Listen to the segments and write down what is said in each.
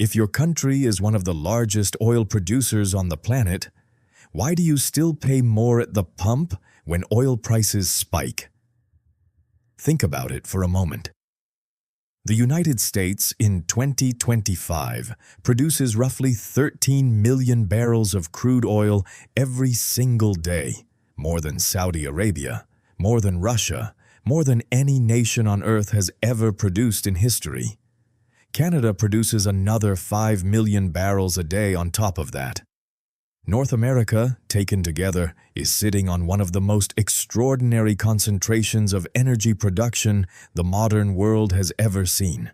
If your country is one of the largest oil producers on the planet, why do you still pay more at the pump when oil prices spike? Think about it for a moment. The United States in 2025 produces roughly 13 million barrels of crude oil every single day, more than Saudi Arabia, more than Russia, more than any nation on earth has ever produced in history. Canada produces another 5 million barrels a day on top of that. North America, taken together, is sitting on one of the most extraordinary concentrations of energy production the modern world has ever seen.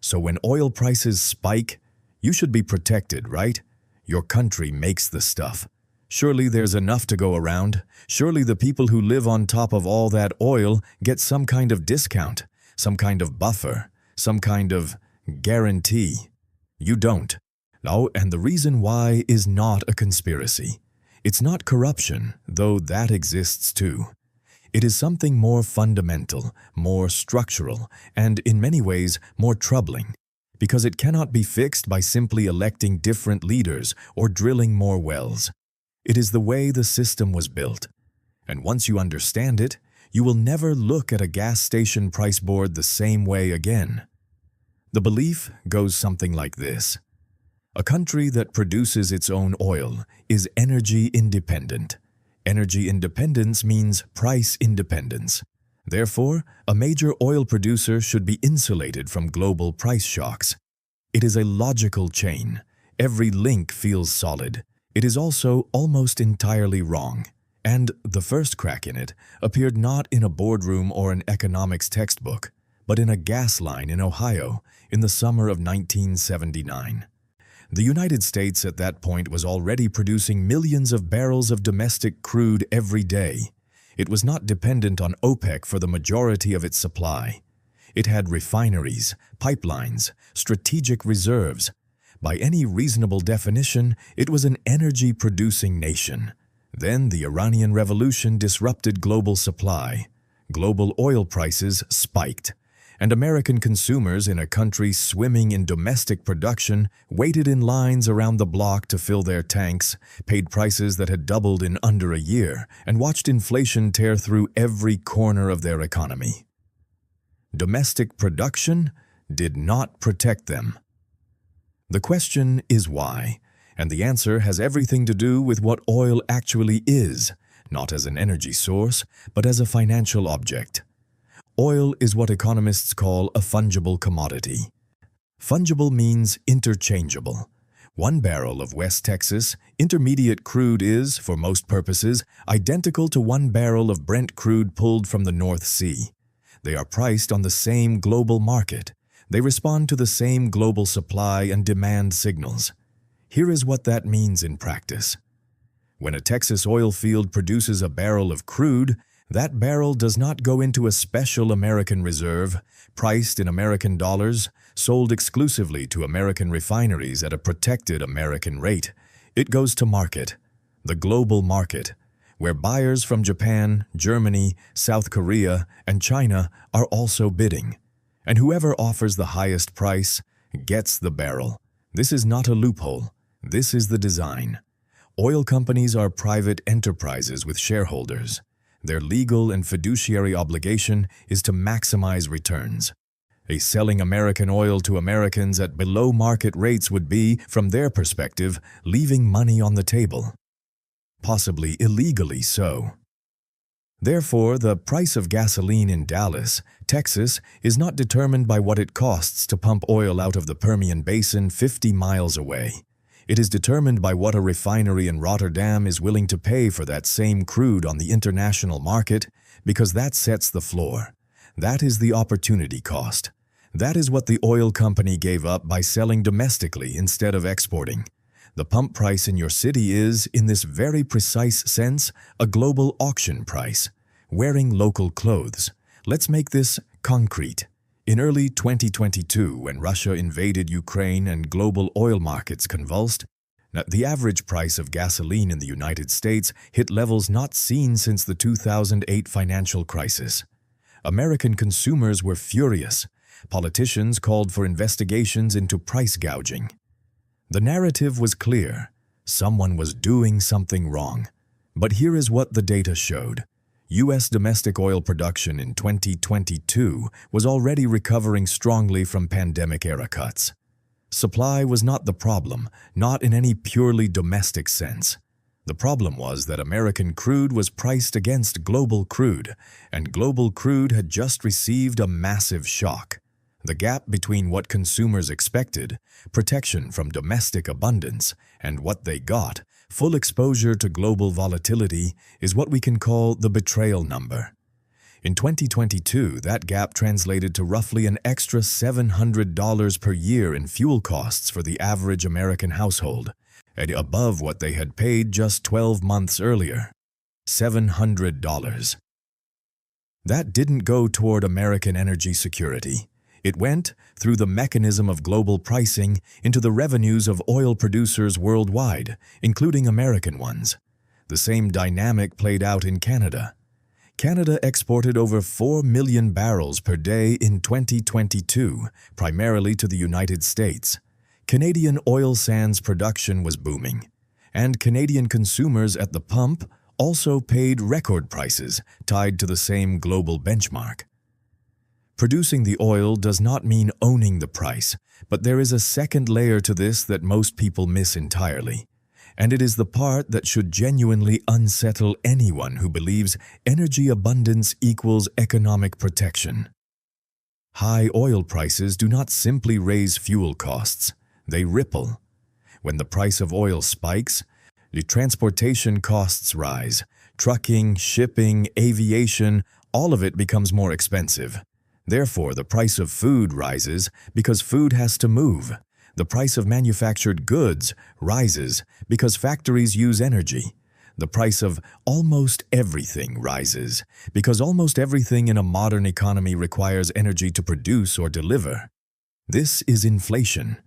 So when oil prices spike, you should be protected, right? Your country makes the stuff. Surely there's enough to go around. Surely the people who live on top of all that oil get some kind of discount, some kind of buffer, some kind of guarantee. You don't. No, and the reason why is not a conspiracy. It's not corruption, though that exists too. It is something more fundamental, more structural, and in many ways more troubling, because it cannot be fixed by simply electing different leaders or drilling more wells. It is the way the system was built. And once you understand it, you will never look at a gas station price board the same way again. The belief goes something like this. A country that produces its own oil is energy independent. Energy independence means price independence. Therefore, a major oil producer should be insulated from global price shocks. It is a logical chain. Every link feels solid. It is also almost entirely wrong. And the first crack in it appeared not in a boardroom or an economics textbook, but in a gas line in Ohio in the summer of 1979. The United States at that point was already producing millions of barrels of domestic crude every day. It was not dependent on OPEC for the majority of its supply. It had refineries, pipelines, strategic reserves. By any reasonable definition, it was an energy-producing nation. Then the Iranian Revolution disrupted global supply. Global oil prices spiked. And American consumers in a country swimming in domestic production waited in lines around the block to fill their tanks, paid prices that had doubled in under a year, and watched inflation tear through every corner of their economy. Domestic production did not protect them. The question is why, and the answer has everything to do with what oil actually is, not as an energy source, but as a financial object. Oil is what economists call a fungible commodity. Fungible means interchangeable. 1 barrel of West Texas intermediate crude is, for most purposes, identical to 1 barrel of Brent crude pulled from the North Sea. They are priced on the same global market. They respond to the same global supply and demand signals. Here is what that means in practice. When a Texas oil field produces a barrel of crude, that barrel does not go into a special American reserve, priced in American dollars, sold exclusively to American refineries at a protected American rate. It goes to market, the global market, where buyers from Japan, Germany, South Korea, and China are also bidding. And whoever offers the highest price gets the barrel. This is not a loophole. This is the design. Oil companies are private enterprises with shareholders. Their legal and fiduciary obligation is to maximize returns. Selling American oil to Americans at below market rates would be, from their perspective, leaving money on the table. Possibly illegally so. Therefore, the price of gasoline in Dallas, Texas, is not determined by what it costs to pump oil out of the Permian Basin 50 miles away. It is determined by what a refinery in Rotterdam is willing to pay for that same crude on the international market, because that sets the floor. That is the opportunity cost. That is what the oil company gave up by selling domestically instead of exporting. The pump price in your city is, in this very precise sense, a global auction price. Wearing local clothes. Let's make this concrete. In early 2022, when Russia invaded Ukraine and global oil markets convulsed, the average price of gasoline in the United States hit levels not seen since the 2008 financial crisis. American consumers were furious. Politicians called for investigations into price gouging. The narrative was clear. Someone was doing something wrong. But here is what the data showed. U.S. domestic oil production in 2022 was already recovering strongly from pandemic-era cuts. Supply was not the problem, not in any purely domestic sense. The problem was that American crude was priced against global crude, and global crude had just received a massive shock. The gap between what consumers expected, protection from domestic abundance, and what they got, full exposure to global volatility, is what we can call the betrayal number. In 2022, that gap translated to roughly an extra $700 per year in fuel costs for the average American household, and above what they had paid just 12 months earlier. $700. That didn't go toward American energy security. It went, through the mechanism of global pricing, into the revenues of oil producers worldwide, including American ones. The same dynamic played out in Canada. Canada exported over 4 million barrels per day in 2022, primarily to the United States. Canadian oil sands production was booming, and Canadian consumers at the pump also paid record prices tied to the same global benchmark. Producing the oil does not mean owning the price, but there is a second layer to this that most people miss entirely. And it is the part that should genuinely unsettle anyone who believes energy abundance equals economic protection. High oil prices do not simply raise fuel costs, they ripple. When the price of oil spikes, the transportation costs rise. Trucking, shipping, aviation, all of it becomes more expensive. Therefore, the price of food rises because food has to move. The price of manufactured goods rises because factories use energy. The price of almost everything rises because almost everything in a modern economy requires energy to produce or deliver. This is inflation,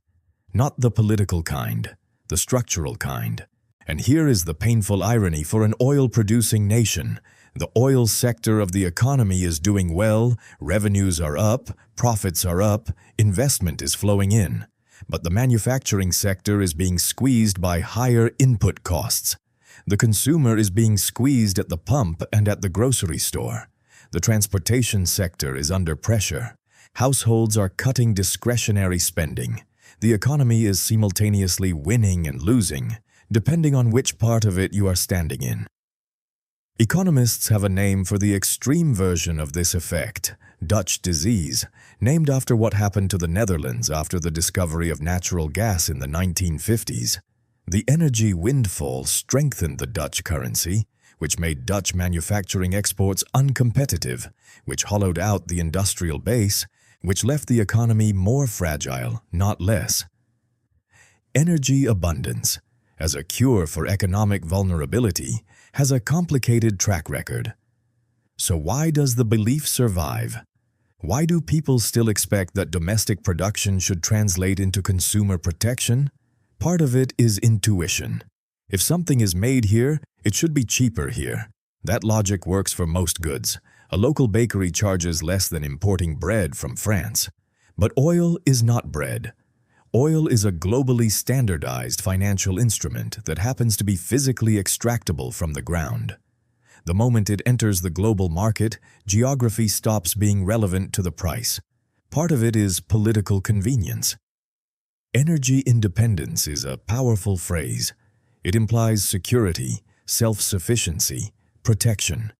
not the political kind, the structural kind. And here is the painful irony for an oil-producing nation. The oil sector of the economy is doing well, revenues are up, profits are up, investment is flowing in. But the manufacturing sector is being squeezed by higher input costs. The consumer is being squeezed at the pump and at the grocery store. The transportation sector is under pressure. Households are cutting discretionary spending. The economy is simultaneously winning and losing, depending on which part of it you are standing in. Economists have a name for the extreme version of this effect, Dutch disease, named after what happened to the Netherlands after the discovery of natural gas in the 1950s. The energy windfall strengthened the Dutch currency, which made Dutch manufacturing exports uncompetitive, which hollowed out the industrial base, which left the economy more fragile, not less. Energy abundance, as a cure for economic vulnerability, has a complicated track record. So why does the belief survive? Why do people still expect that domestic production should translate into consumer protection? Part of it is intuition. If something is made here, it should be cheaper here. That logic works for most goods. A local bakery charges less than importing bread from France. But oil is not bread. Oil is a globally standardized financial instrument that happens to be physically extractable from the ground. The moment it enters the global market, geography stops being relevant to the price. Part of it is political convenience. Energy independence is a powerful phrase. It implies security, self-sufficiency, protection.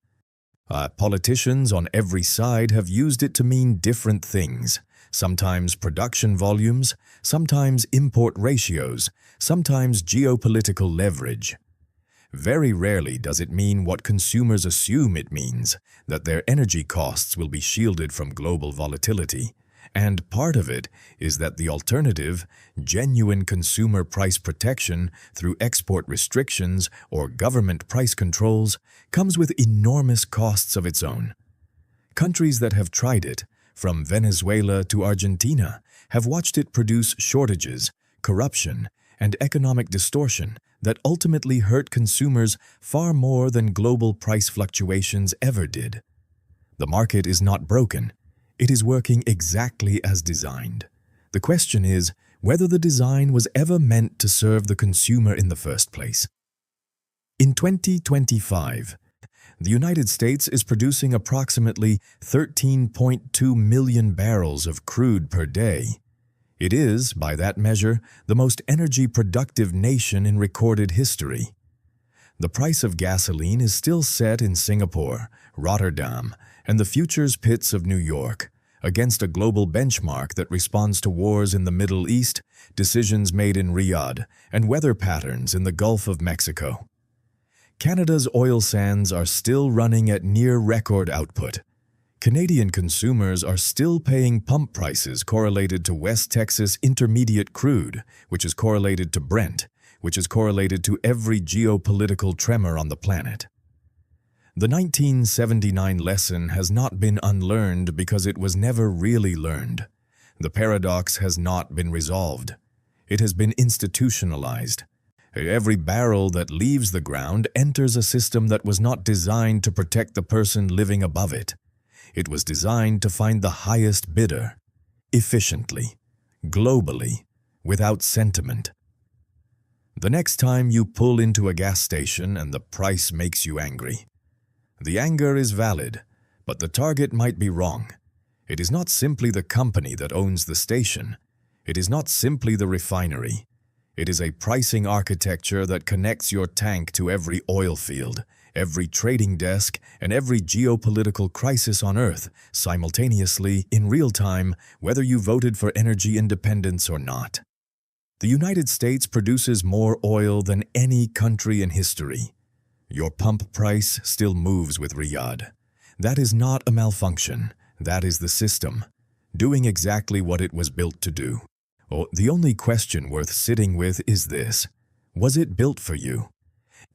Politicians on every side have used it to mean different things. Sometimes production volumes, sometimes import ratios, sometimes geopolitical leverage. Very rarely does it mean what consumers assume it means, that their energy costs will be shielded from global volatility. And part of it is that the alternative, genuine consumer price protection through export restrictions or government price controls, comes with enormous costs of its own. Countries that have tried it, from Venezuela to Argentina, have watched it produce shortages, corruption, and economic distortion that ultimately hurt consumers far more than global price fluctuations ever did. The market is not broken. It is working exactly as designed. The question is, whether the design was ever meant to serve the consumer in the first place. In 2025, the United States is producing approximately 13.2 million barrels of crude per day. It is, by that measure, the most energy-productive nation in recorded history. The price of gasoline is still set in Singapore, Rotterdam, and the futures pits of New York, against a global benchmark that responds to wars in the Middle East, decisions made in Riyadh, and weather patterns in the Gulf of Mexico. Canada's oil sands are still running at near-record output. Canadian consumers are still paying pump prices correlated to West Texas Intermediate crude, which is correlated to Brent, which is correlated to every geopolitical tremor on the planet. The 1979 lesson has not been unlearned because it was never really learned. The paradox has not been resolved. It has been institutionalized. Every barrel that leaves the ground enters a system that was not designed to protect the person living above it. It was designed to find the highest bidder, efficiently, globally, without sentiment. The next time you pull into a gas station and the price makes you angry, the anger is valid, but the target might be wrong. It is not simply the company that owns the station. It is not simply the refinery. It is a pricing architecture that connects your tank to every oil field, every trading desk, and every geopolitical crisis on Earth, simultaneously, in real time, whether you voted for energy independence or not. The United States produces more oil than any country in history. Your pump price still moves with Riyadh. That is not a malfunction. That is the system, doing exactly what it was built to do. The only question worth sitting with is this: was it built for you?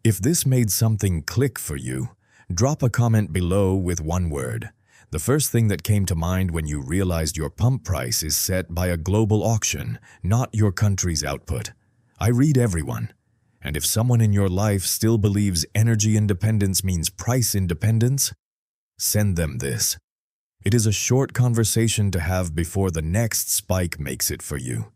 If this made something click for you, drop a comment below with one word. The first thing that came to mind when you realized your pump price is set by a global auction, not your country's output. I read everyone. And if someone in your life still believes energy independence means price independence, send them this. It is a short conversation to have before the next spike makes it for you.